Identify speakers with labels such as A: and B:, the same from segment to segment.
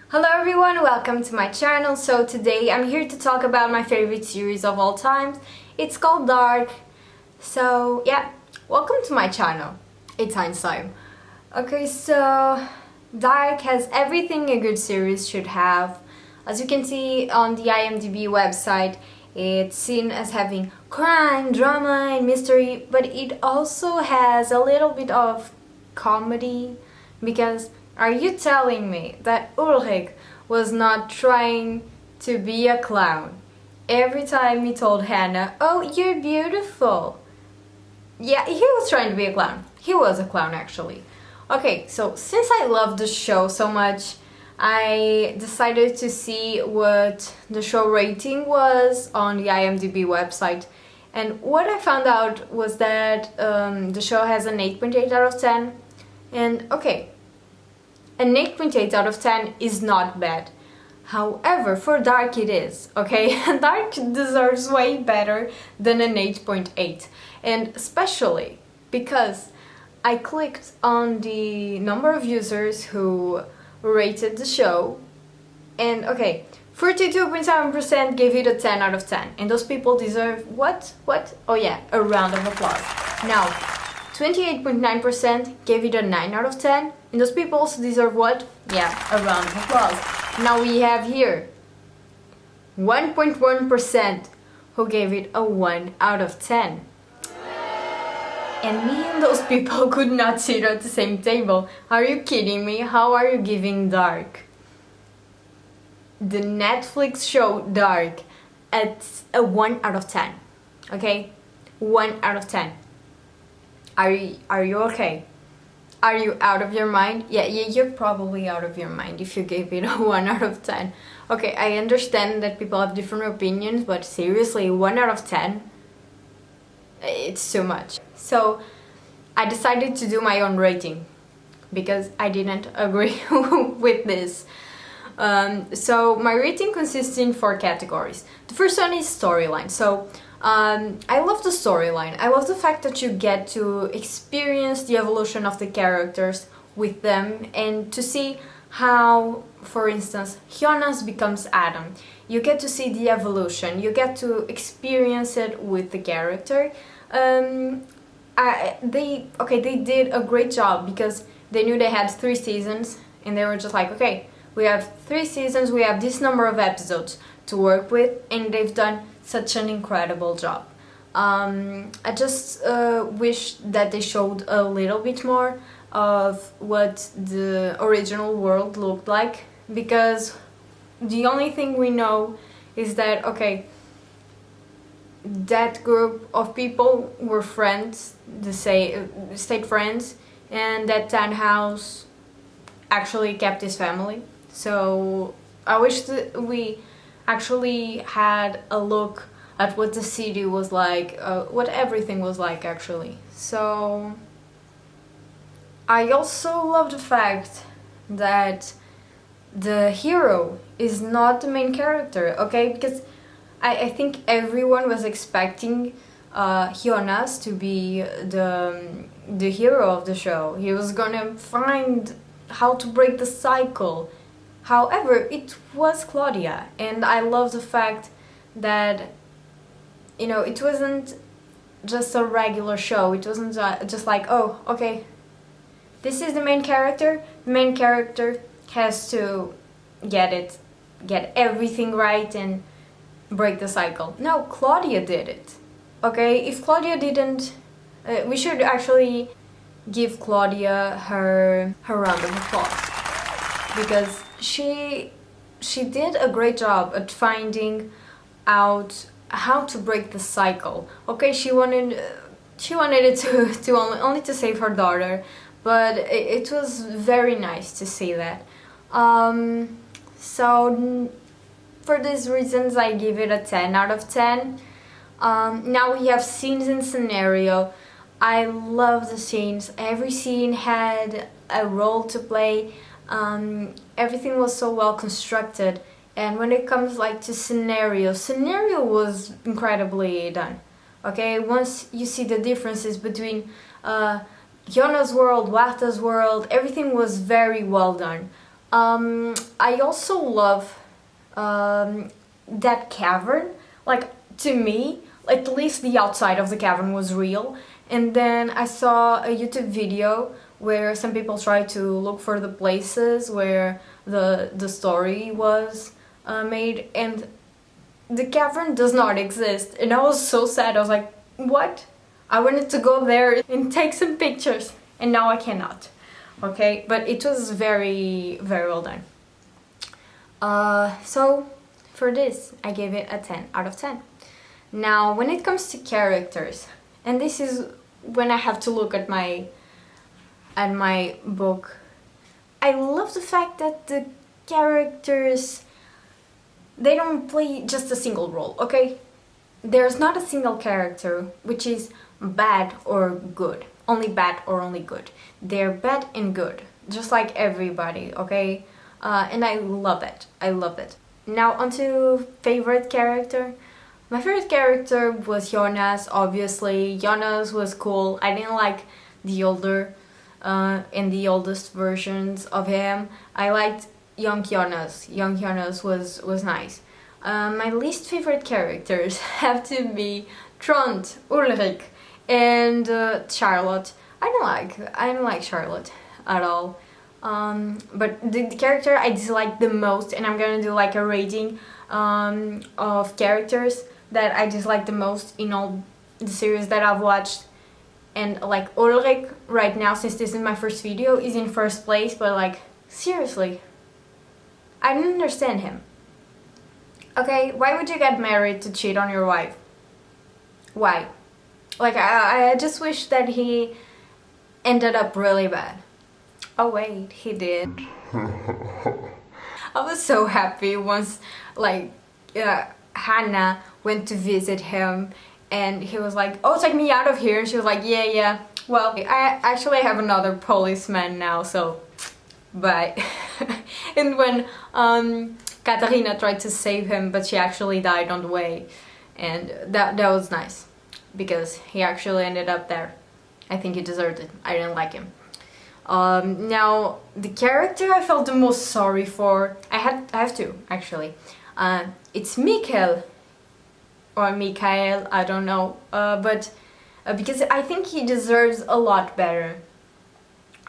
A: Hello everyone, welcome to my channel. So today I'm here to talk about my favorite series of all time. It's called Dark. So yeah, welcome to my channel. It's Einstein. Okay, so Dark has everything a good series should have. As you can see on the IMDb website, it's seen as having crime, drama and mystery, but it also has a little bit of comedy because are you telling me that Ulrich was not trying to be a clown? Every time he told Hannah, "Oh, you're beautiful." Yeah, he was trying to be a clown. He was a clown actually. Okay, so since I love the show so much, I decided to see what the show rating was on the IMDb website. And what I found out was that the show has an 8.8 out of 10. And okay, an 8.8 out of 10 is not bad. However, for Dark it is, okay? Dark deserves way better than an 8.8. And especially because I clicked on the number of users who rated the show, and okay, 42.7% gave it a 10 out of 10. And those people deserve what? Oh yeah, a round of applause. Now, 28.9% gave it a 9 out of 10. And those people also deserve what? Yeah, a round of applause. Now we have here 1.1% who gave it a 1 out of 10. And me and those people could not sit at the same table. Are you kidding me? How are you giving Dark, the Netflix show Dark, at a 1 out of 10? Okay? 1 out of 10. Are you okay? Are you out of your mind? Yeah, you're probably out of your mind if you gave it a 1 out of 10. Okay, I understand that people have different opinions, but seriously, 1 out of 10? It's too much. So I decided to do my own rating because I didn't agree with this. So my rating consists in 4 categories. The first one is storyline. So I love the storyline. I love the fact that you get to experience the evolution of the characters with them and to see how, for instance, Jonas becomes Adam. You get to see the evolution. You get to experience it with the character. They did a great job because they knew they had 3 seasons and they were just like, okay, we have 3 seasons, we have this number of episodes to work with, and they've done such an incredible job. I just wish that they showed a little bit more of what the original world looked like, because the only thing we know is that, okay, that group of people were friends, stayed friends, and that Tannhaus actually kept his family. So I wish that we actually had a look at what the city was like, what everything was like actually. So I also love the fact that the hero is not the main character, okay? Because I think everyone was expecting Jonas to be the hero of the show. He was gonna find how to break the cycle. However, it was Claudia, and I love the fact that, you know, it wasn't just a regular show. It wasn't just like, oh, okay, this is the main character. The main character has to get everything right and break the cycle. No, Claudia did it. Okay, if Claudia didn't, we should actually give Claudia her round of applause, because she did a great job at finding out how to break the cycle. Okay, she wanted it to only to save her daughter, but it was very nice to see that. So for these reasons I give it a 10 out of 10. Now we have scenes and scenario. I love the scenes. Every scene had a role to play. Everything was so well constructed, and when it comes like to scenario was incredibly done. Okay, once you see the differences between Jonas' world, Wata's world, everything was very well done. I also love that cavern. Like, to me, at least the outside of the cavern was real. And then I saw a YouTube video where some people try to look for the places where the story was made, and the cavern does not exist. And I was so sad. I was like, what? I wanted to go there and take some pictures, and now I cannot. Okay, but it was very, very well done. So for this, I gave it a 10 out of 10. Now, when it comes to characters, and this is when I have to look at my book, I love the fact that the characters, they don't play just a single role, okay? There's not a single character which is bad or good, only bad or only good. They're bad and good, just like everybody, okay? And I love it. I love it. Now onto favorite character. My favorite character was Jonas, obviously. Jonas was cool. I didn't like the older and the oldest versions of him. I liked young Jonas. Young Jonas was nice. My least favorite characters have to be Trond, Ulrich, and Charlotte. I don't like Charlotte at all. But the character I dislike the most, and I'm gonna do like a rating of characters that I dislike the most in all the series that I've watched. And like Ulrich right now, since this is my first video, is in first place, but like seriously, I don't understand him. Okay, why would you get married to cheat on your wife? Why? Like I just wish that he ended up really bad. Oh wait, he did. I was so happy once like Hannah went to visit him and he was like, oh, take me out of here. And she was like, yeah. Well, I actually have another policeman now, so bye. And when Katarina tried to save him, but she actually died on the way. And that was nice, because he actually ended up there. I think he deserved it. I didn't like him. Now, the character I felt the most sorry for, I have two, actually. It's Mikhail, or Mikhail, I don't know, but because I think he deserves a lot better.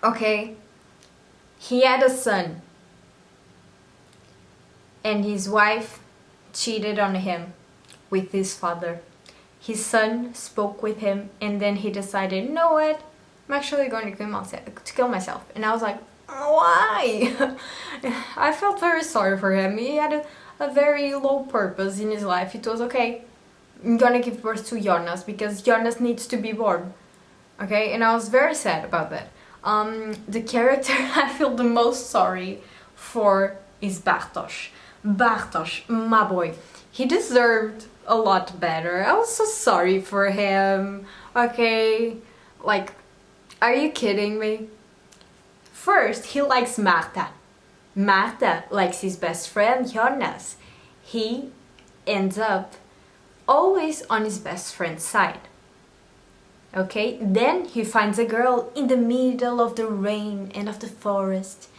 A: Okay, he had a son, and his wife cheated on him with his father. His son spoke with him, and then he decided, you know what, I'm actually going to kill myself. And I was like, why? I felt very sorry for him. He had a very low purpose in his life. It was okay, I'm gonna give birth to Jonas because Jonas needs to be born. Okay, and I was very sad about that. The character I feel the most sorry for is Bartosz. Bartosz, my boy. He deserved a lot better. I was so sorry for him. Okay, like, are you kidding me? First, he likes Marta. Marta likes his best friend, Jonas. He ends up always on his best friend's side. Okay, then he finds a girl in the middle of the rain and of the forest.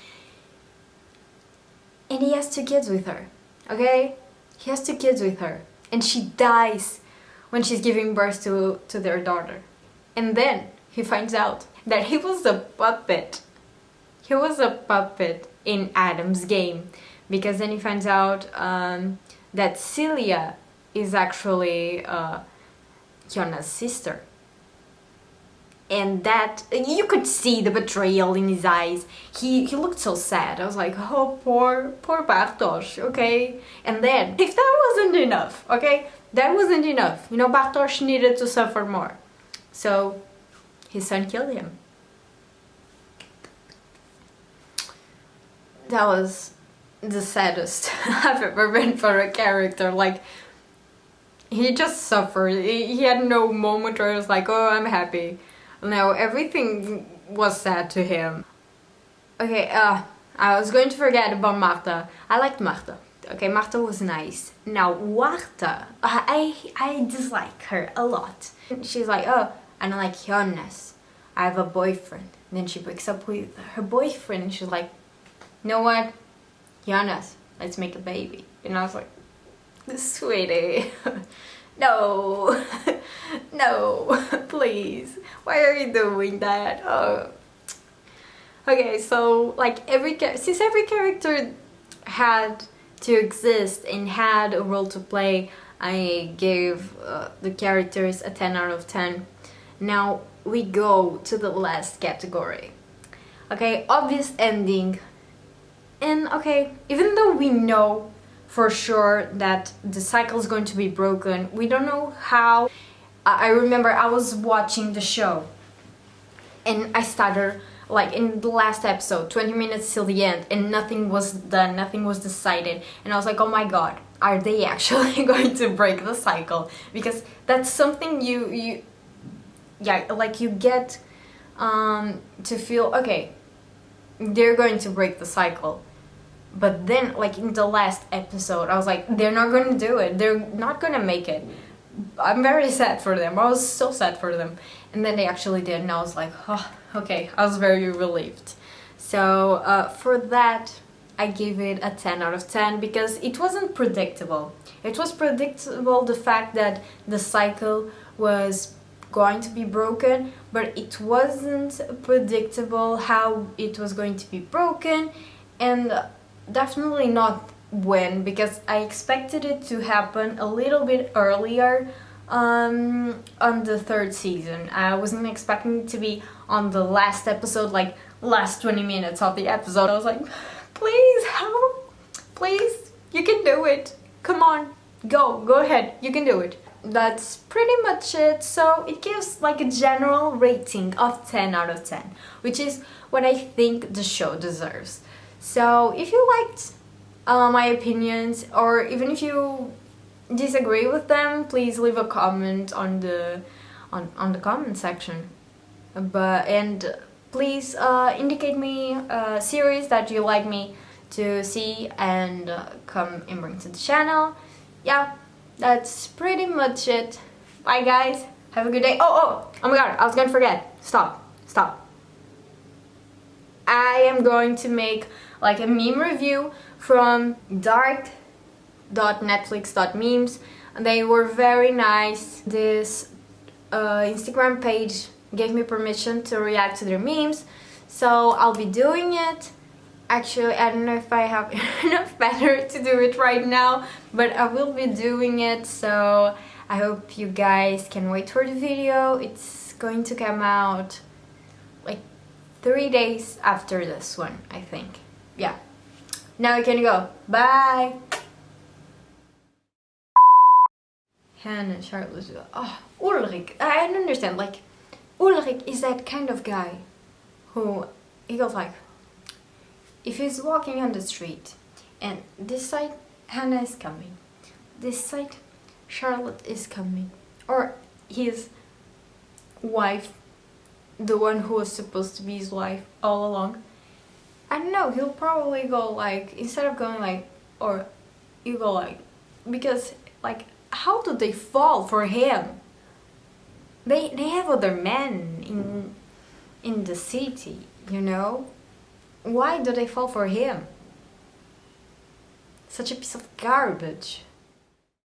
A: And he has 2 kids with her. Okay? He has 2 kids with her. And she dies when she's giving birth to their daughter. And then he finds out that he was a puppet. He was a puppet in Adam's game. Because then he finds out that Celia is actually Jonas' sister. And that, you could see the betrayal in his eyes. He looked so sad. I was like, oh, poor Bartosz, okay? And then, if that wasn't enough, okay? That wasn't enough. You know, Bartosz needed to suffer more. So, his son killed him. That was the saddest I've ever been for a character. Like, he just suffered. He had no moment where he was like, oh, I'm happy. No, everything was sad to him. Okay, I was going to forget about Marta. I liked Marta. Okay, Marta was nice. Now, Marta, I dislike her a lot. She's like, oh, I don't like Jonas. I have a boyfriend. And then she breaks up with her boyfriend and she's like, you know what, Jonas, let's make a baby. And I was like, sweetie, no, no, please, why are you doing that? Oh. Okay, so like since every character had to exist and had a role to play, I gave the characters a 10 out of 10. Now we go to the last category. Okay, obvious ending. And okay, even though we know for sure that the cycle is going to be broken, we don't know how. I remember I was watching the show and I started like in the last episode, 20 minutes till the end, and nothing was done, nothing was decided, and I was like, oh my god, are they actually going to break the cycle? Because that's something you like you get to feel, okay, they're going to break the cycle. But then like in the last episode I was like, they're not going to do it, they're not going to make it. I'm very sad for them. I was so sad for them. And then they actually did, and I was like, oh, okay. I was very relieved. So for that, I gave it a 10 out of 10 because it wasn't predictable. It was predictable the fact that the cycle was going to be broken, but it wasn't predictable how it was going to be broken, and definitely not when, because I expected it to happen a little bit earlier on the third season. I wasn't expecting it to be on the last episode, like last 20 minutes of the episode. I was like, please help, please, you can do it, come on, go ahead, you can do it. That's pretty much it. So it gives like a general rating of 10 out of 10, which is what I think the show deserves. So if you liked my opinions, or even if you disagree with them, please leave a comment on the comment section. And please indicate me a series that you like me to see and come and bring to the channel. Yeah, that's pretty much it. Bye guys, have a good day. Oh my god, I was gonna forget. Stop. I am going to make like a meme review from dark.netflix.memes. They were very nice. This Instagram page gave me permission to react to their memes, so I'll be doing it. Actually, I don't know if I have enough better to do it right now, but I will be doing it, so I hope you guys can wait for the video. It's going to come out like 3 days after this one, I think. Yeah. Now you can go. Bye! Hannah, Charlotte, oh, Ulrich, I don't understand, like, Ulrich is that kind of guy who, he goes like, if he's walking on the street and this side Hannah is coming, this side Charlotte is coming, or his wife, the one who was supposed to be his wife all along, I don't know, he'll probably go like, instead of going like, or you go like, because like, how do they fall for him? They have other men in the city, you know? Why do they fall for him? Such a piece of garbage.